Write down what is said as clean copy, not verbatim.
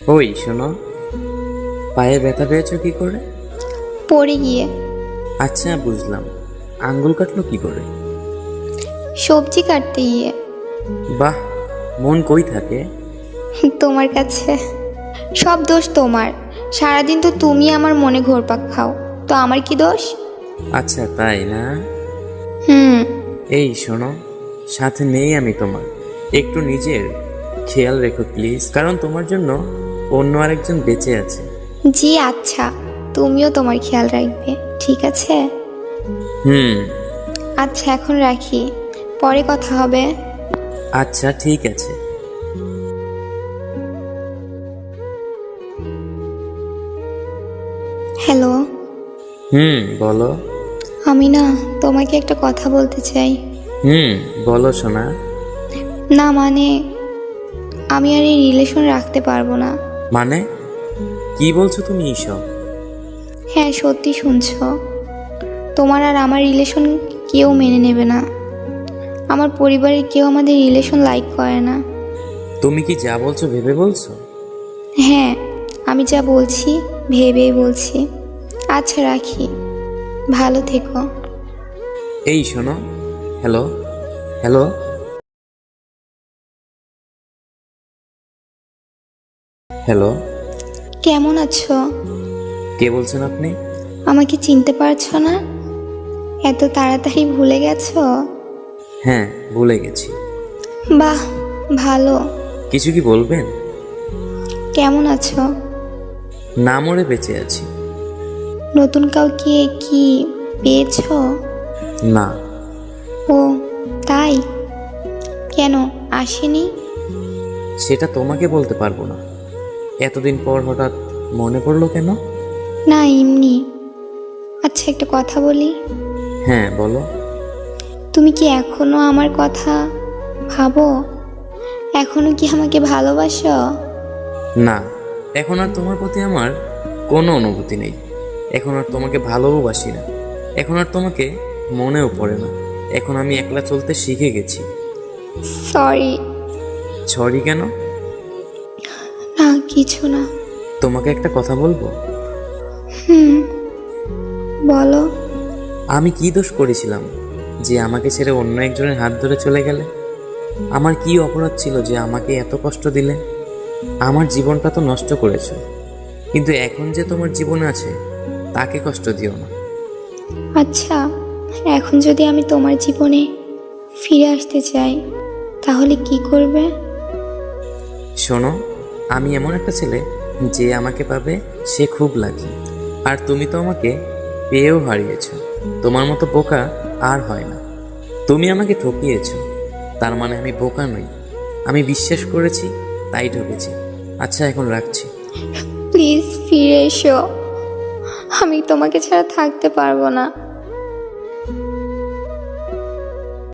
ওই শোনো, পায়ে ব্যথা পেয়েছো কি করে? পড়ে গিয়ে। আচ্ছা বুঝলাম, আঙ্গুল কাটলো কি করে? সবজি কাটতে গিয়ে। বাহ, মন কই থাকে? তোমার কাছে। সব দোষ তোমার। সারাদিন তো তুমি আমার মনে ঘোরপাক খাও, তো আমার কি দোষ? আচ্ছা তাই না? হুম। এই শোনো, সাথে নেই আমি তোমার, একটু নিজের খেয়াল রেখো প্লিজ, কারণ তোমার জন্য অন্য আরেকজন বেঁচে আছে। জি আচ্ছা, তুমিও তোমার খেয়াল রাখবে, ঠিক আছে? হুম। আচ্ছা এখন রাখি, পরে কথা হবে। আচ্ছা ঠিক আছে। হ্যালো। বলো। আমি না তোমাকে একটা কথা বলতে চাই। বলো সোনা। না মানে, আমি আর এই রিলেশন রাখতে পারবো না। মানে কি বলছো তুমি এইসব? হ্যাঁ সত্যি শুনছো, তোমার আর আমার রিলেশন কেউ মেনে নেবে না। আমার পরিবারের কেউ আমাদের রিলেশন লাইক করে না। তুমি কি যা বলছো ভেবে বলছো? হ্যাঁ, আমি যা বলছি ভেবেই বলছি। আচ্ছা রাখি, ভালো থেকো। এই শোনো। হ্যালো। হ্যালো। হ্যালো। কেমন আছো? কে বলছেন আপনি? আমাকে চিনতে পারছো না? এত তাড়াতাড়ি ভুলে গেছো? হ্যাঁ, ভুলে গেছি। বাহ, ভালো। কিছু কি বলবেন? কেমন আছো? না মরে বেঁচে আছি। নতুন কাউকে কি পেয়েছো? না। ও তাই? কেন আসেনি? সেটা তোমাকে বলতে পারবো না। এতদিন পর হঠাৎ মনে পড়লো কেন? না এমনি। আচ্ছা একটা কথা বলি, হ্যাঁ বলো। তুমি কি এখনো আমার কথা ভাবো? এখনো কি আমাকে ভালোবাসো? না, এখন আর তোমার প্রতি আমার কোনো অনুভূতি নেই। এখন আর তোমাকে ভালোবাসি না। এখন আর তোমাকে মনেও পড়ে না। এখন আমি একলা চলতে শিখে গেছি। সরি। সরি কেন? না কিছু না। তোমাকে একটা কথা বলবো? বলো। আমি কি দোষ করেছিলাম যে আমাকে ছেড়ে অন্য একজনের হাত ধরে চলে গেলে? আমার কি অপরাধ ছিল যে আমাকে এত কষ্ট দিলে? আমার জীবনটা তো নষ্ট করেছো, কিন্তু এখন যে তোমার জীবনে আছে তাকে কষ্ট দিও না। আচ্ছা, এখন যদি আমি তোমার জীবনে ফিরে আসতে চাই তাহলে কি করবে? শোনো, আমি এমন একটা ছেলে যে আমাকে পাবে সে খুব লাকি। আর তুমি তো আমাকে পেয়েও হারিয়েছো। তোমার মতো বোকা আর হয় না। তুমি আমাকে ঠকিয়েছো, তার মানে আমি বোকা নই। আমি বিশ্বাস করেছি তাই ঠকেছি। আচ্ছা এখন রাখছি। প্লিজ ফিরে এসো, আমি তোমাকে ছাড়া থাকতে পারবো না।